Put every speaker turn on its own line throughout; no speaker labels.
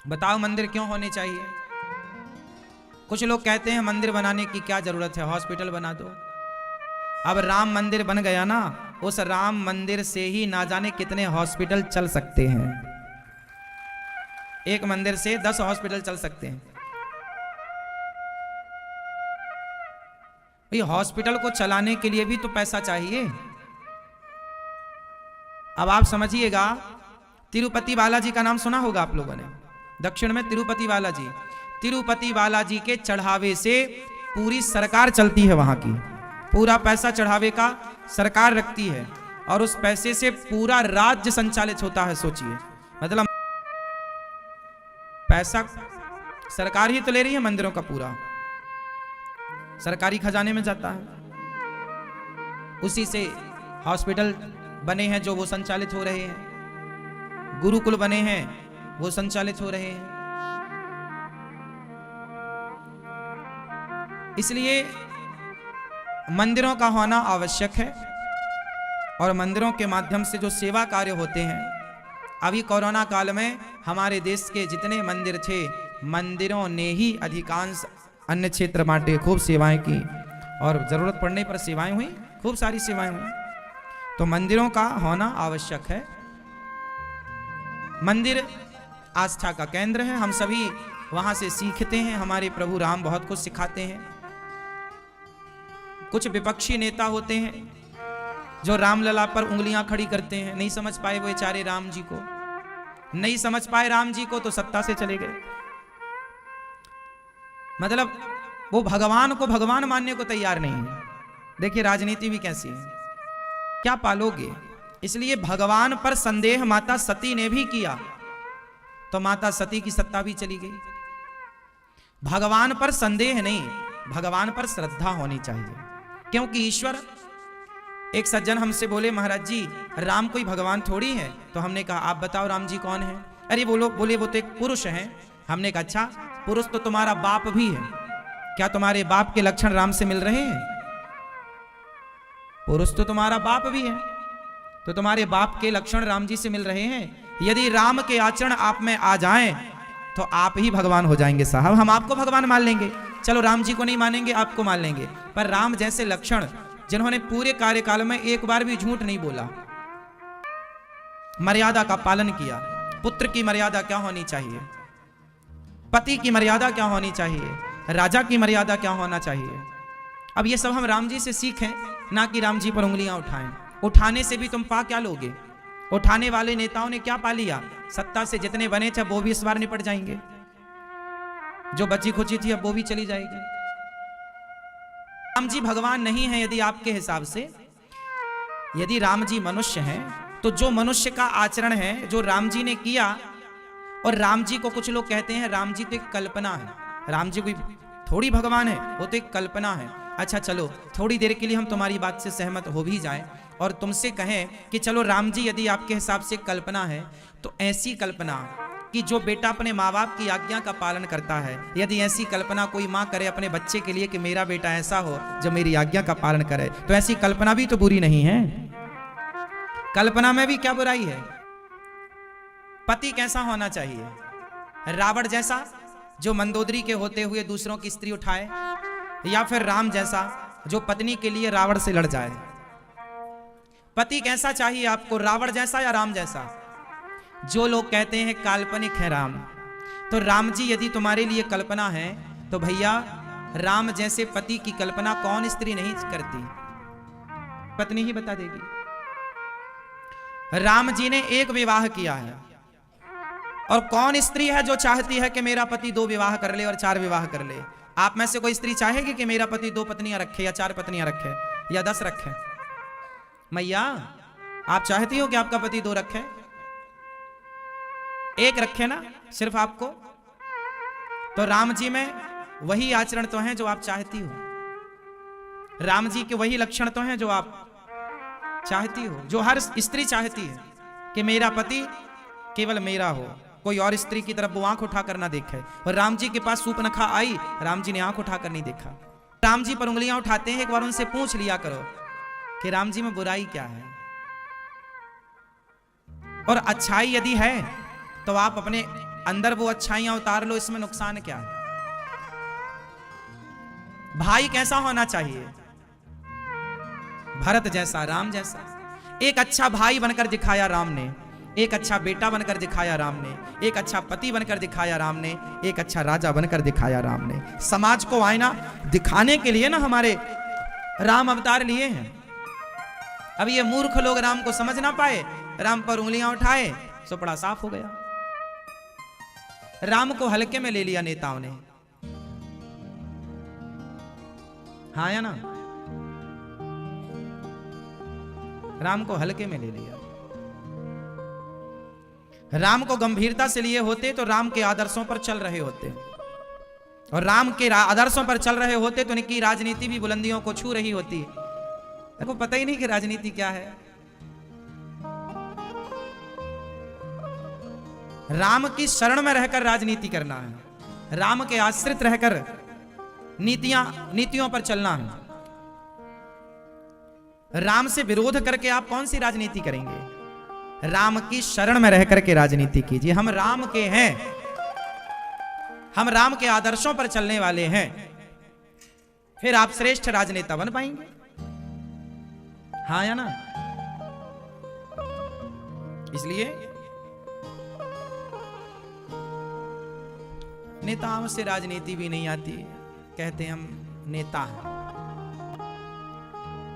बताओ मंदिर क्यों होने चाहिए? कुछ लोग कहते हैं मंदिर बनाने की क्या जरूरत है, हॉस्पिटल बना दो। अब राम मंदिर बन गया ना, उस राम मंदिर से ही ना जाने कितने हॉस्पिटल चल सकते हैं। एक मंदिर से 10 हॉस्पिटल चल सकते हैं। भाई हॉस्पिटल को चलाने के लिए भी तो पैसा चाहिए। अब आप समझिएगा, तिरुपति बालाजी का नाम सुना होगा आप लोगों ने। दक्षिण में तिरुपति बालाजी, तिरुपति बालाजी के चढ़ावे से पूरी सरकार चलती है। वहां की पूरा पैसा चढ़ावे का सरकार रखती है और उस पैसे से पूरा राज्य संचालित होता है। सोचिए, मतलब पैसा सरकार ही तो ले रही है, मंदिरों का पूरा सरकारी खजाने में जाता है। उसी से हॉस्पिटल बने हैं जो वो संचालित हो रहे हैं, गुरुकुल बने हैं वो संचालित हो रहे हैं। इसलिए मंदिरों का होना आवश्यक है और मंदिरों के माध्यम से जो सेवा कार्य होते हैं। अभी कोरोना काल में हमारे देश के जितने मंदिर थे, मंदिरों ने ही अधिकांश अन्य क्षेत्र बांटे, खूब सेवाएं की और जरूरत पड़ने पर सेवाएं हुई, खूब सारी सेवाएं हुई। तो मंदिरों का होना आवश्यक है। मंदिर आस्था का केंद्र है, हम सभी वहां से सीखते हैं। हमारे प्रभु राम बहुत कुछ सिखाते हैं। कुछ विपक्षी नेता होते हैं जो रामलला पर उंगलियां खड़ी करते हैं। नहीं समझ पाए वो बेचारे राम जी को, नहीं समझ पाए राम जी को तो सत्ता से चले गए। मतलब वो भगवान को भगवान मानने को तैयार नहीं है। देखिए राजनीति भी कैसी है, क्या पालोगे। इसलिए भगवान पर संदेह माता सती ने भी किया तो माता सती की सत्ता भी चली गई। भगवान पर संदेह नहीं, भगवान पर श्रद्धा होनी चाहिए। क्योंकि ईश्वर, एक सज्जन हमसे बोले महाराज जी राम कोई भगवान थोड़ी है। तो हमने कहा आप बताओ राम जी कौन है। अरे बोले वो तो एक पुरुष हैं। हमने कहा अच्छा, पुरुष तो तुम्हारा बाप भी है, क्या तुम्हारे बाप के लक्षण राम से मिल रहे हैं? पुरुष तो तुम्हारा बाप भी है, तो तुम्हारे बाप के लक्षण राम जी से मिल रहे हैं। यदि राम के आचरण आप में आ जाएं तो आप ही भगवान हो जाएंगे साहब। हम आपको भगवान मान लेंगे, चलो राम जी को नहीं मानेंगे, आपको मान लेंगे। पर राम जैसे लक्षण, जिन्होंने पूरे कार्यकाल में एक बार भी झूठ नहीं बोला, मर्यादा का पालन किया। पुत्र की मर्यादा क्या होनी चाहिए, पति की मर्यादा क्या होनी चाहिए, राजा की मर्यादा क्या होना चाहिए। अब ये सब हम राम जी से सीखें, ना कि राम जी पर उंगलियां उठाएं। उठाने से भी तुम पा क्या लोगे? उठाने वाले नेताओं ने क्या पा लिया? सत्ता से जितने बने थे वो भी इस बार निपट जाएंगे, जो बची खुची थी अब वो भी चली जाएगी। राम जी भगवान नहीं है यदि आपके हिसाब से। यदि राम जी मनुष्य हैं तो जो मनुष्य का आचरण है, जो राम जी ने किया, और राम जी को कुछ लोग कहते हैं राम जी तो एक कल्पना है, राम जी कोई थोड़ी भगवान है, वो तो एक कल्पना है। अच्छा चलो थोड़ी देर के लिए हम तुम्हारी बात से सहमत हो भी जाएं और तुमसे कहें कि चलो राम जी यदि आपके हिसाब से कल्पना है तो ऐसी कल्पना कि जो बेटा अपने माँ बाप की आज्ञा का पालन करता है, यदि ऐसी कल्पना कोई माँ करे अपने बच्चे के लिए कि मेरा बेटा ऐसा हो जो मेरी आज्ञा का पालन करे, तो ऐसी कल्पना भी तो बुरी नहीं है। कल्पना में भी क्या बुराई है? पति कैसा होना चाहिए? रावण जैसा जो मंदोदरी के होते हुए दूसरों की स्त्री उठाए, या फिर राम जैसा जो पत्नी के लिए रावण से लड़ जाए? पति कैसा चाहिए आपको, रावण जैसा या राम जैसा? जो लोग कहते हैं काल्पनिक है राम, तो राम जी यदि तुम्हारे लिए कल्पना है तो भैया राम जैसे पति की कल्पना कौन स्त्री नहीं करती? पत्नी ही बता देगी। राम जी ने एक विवाह किया है, और कौन स्त्री है जो चाहती है कि मेरा पति 2 विवाह कर ले और 4 विवाह कर ले? आप में से कोई स्त्री चाहेगी कि मेरा पति 2 पत्नियां रखे या 4 पत्नियां रखे या 10 रखे? मैया आप चाहती हो कि आपका पति 2 रखे? 1 रखे ना सिर्फ आपको? तो राम जी में वही आचरण तो हैं जो आप चाहती हो, राम जी के वही लक्षण तो हैं जो आप चाहती हो, जो हर स्त्री चाहती है कि मेरा पति केवल मेरा हो, कोई और स्त्री की तरफ वो आंख उठाकर ना देखे। और राम जी के पास सूर्पनखा आई, राम जी ने आंख उठाकर नहीं देखा। राम जी पर उंगलियां उठाते हैं, एक बार उनसे पूछ लिया करो कि राम जी में बुराई क्या है, और अच्छाई यदि है तो आप अपने अंदर वो अच्छाइयां उतार लो, इसमें नुकसान क्या है? भाई कैसा होना चाहिए? भरत जैसा, राम जैसा। एक अच्छा भाई बनकर दिखाया राम ने, एक अच्छा बेटा बनकर दिखाया राम ने, एक अच्छा पति बनकर दिखाया राम ने, एक अच्छा राजा बनकर दिखाया राम ने। समाज को आईना दिखाने के लिए ना हमारे राम अवतार लिए हैं। अब ये मूर्ख लोग राम को समझ ना पाए, राम पर उंगलियां उठाए, सुपड़ा साफ हो गया। राम को हल्के में ले लिया नेताओं ने, हाँ या ना? राम को हल्के में ले लिया। राम को गंभीरता से लिए होते तो राम के आदर्शों पर चल रहे होते, और राम के आदर्शों पर चल रहे होते तो उनकी राजनीति भी बुलंदियों को छू रही होती। देखो पता ही नहीं कि राजनीति क्या है। राम की शरण में रहकर राजनीति करना है, राम के आश्रित रहकर नीतियों पर चलना है। राम से विरोध करके आप कौन सी राजनीति करेंगे? राम की शरण में रहकर के राजनीति कीजिए। हम राम के हैं, हम राम के आदर्शों पर चलने वाले हैं, फिर आप श्रेष्ठ राजनेता बन पाएंगे, हाँ या ना? इसलिए नेताओं से राजनीति भी नहीं आती, कहते हम नेता हैं।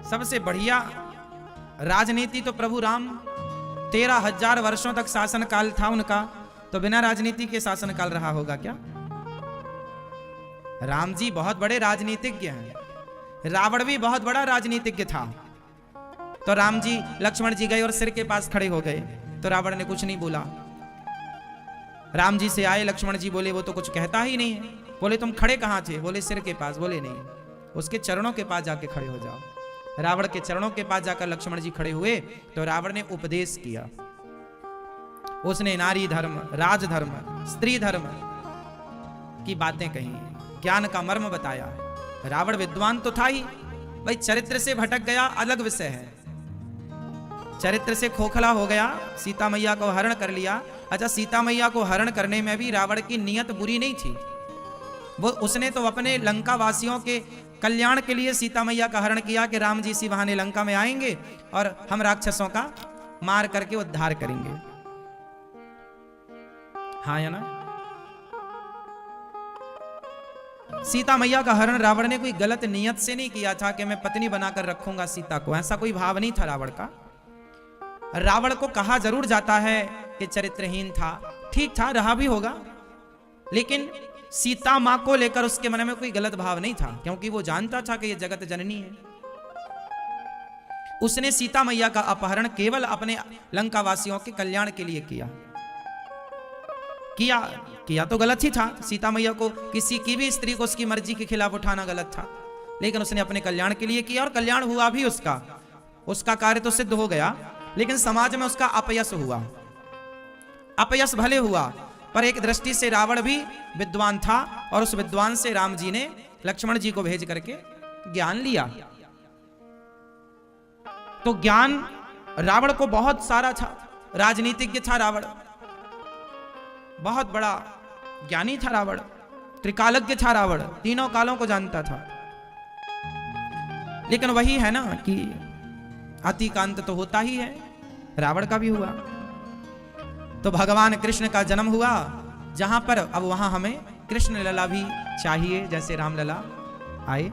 सबसे बढ़िया राजनीति तो प्रभु राम 13,000 वर्षों तक शासन काल था उनका, तो बिना राजनीति के शासन काल रहा होगा क्या? राम जी बहुत बड़े राजनीतिज्ञ हैं, रावण भी बहुत बड़ा राजनीतिज्ञ था। तो राम जी लक्ष्मण जी गए और सिर के पास खड़े हो गए, तो रावण ने कुछ नहीं बोला। राम जी से आए, लक्ष्मण जी बोले वो तो कुछ कहता ही नहीं है। बोले तुम खड़े कहाँ थे? बोले सिर के पास। बोले नहीं, उसके चरणों के पास जाके खड़े हो जाओ। रावण के चरणों के पास जाकर लक्ष्मण जी खड़े हुए, तो रावण ने उपदेश किया। उसने नारी धर्म, राजधर्म, स्त्री धर्म की बातें कही, ज्ञान का मर्म बताया। रावण विद्वान तो था ही, भाई चरित्र से भटक गया अलग विषय है। चरित्र से खोखला हो गया, सीता मैया को हरण कर लिया। अच्छा, सीता मैया को हरण करने में भी रावण की नीयत बुरी नहीं थी। वो उसने तो अपने लंका वासियों के कल्याण के लिए सीता मैया का हरण किया कि राम जी इसी बहाने लंका में आएंगे और हम राक्षसों का मार करके उद्धार करेंगे, हाँ या ना? सीता मैया का हरण रावण ने कोई गलत नियत से नहीं किया था कि मैं पत्नी बनाकर रखूंगा सीता को, ऐसा कोई भाव नहीं था रावण का। रावण को कहा जरूर जाता है कि चरित्रहीन था, ठीक था, रहा भी होगा, लेकिन सीता मां को लेकर उसके मन में कोई गलत भाव नहीं था, क्योंकि वो जानता था कि ये जगत जननी है। उसने सीता मैया का अपहरण केवल अपने लंका वासियों के कल्याण के लिए किया तो गलत ही था। सीता मैया को, किसी की भी स्त्री को उसकी मर्जी के खिलाफ उठाना गलत था, लेकिन उसने अपने कल्याण के लिए किया और कल्याण हुआ भी उसका कार्य तो सिद्ध हो गया, लेकिन समाज में उसका अपयश हुआ। अपयश भले हुआ, पर एक दृष्टि से रावण भी विद्वान था, और उस विद्वान से राम जी ने लक्ष्मण जी को भेज करके ज्ञान लिया। तो ज्ञान रावण को बहुत सारा था, राजनीतिज्ञ था रावण, बहुत बड़ा ज्ञानी था रावण, त्रिकालज्ञ था रावण, तीनों कालों को जानता था। लेकिन वही है ना कि अति का अंत तो होता ही है, रावण का भी हुआ। तो भगवान कृष्ण का जन्म हुआ जहां पर, अब वहां हमें कृष्ण लला भी चाहिए, जैसे राम लला आए।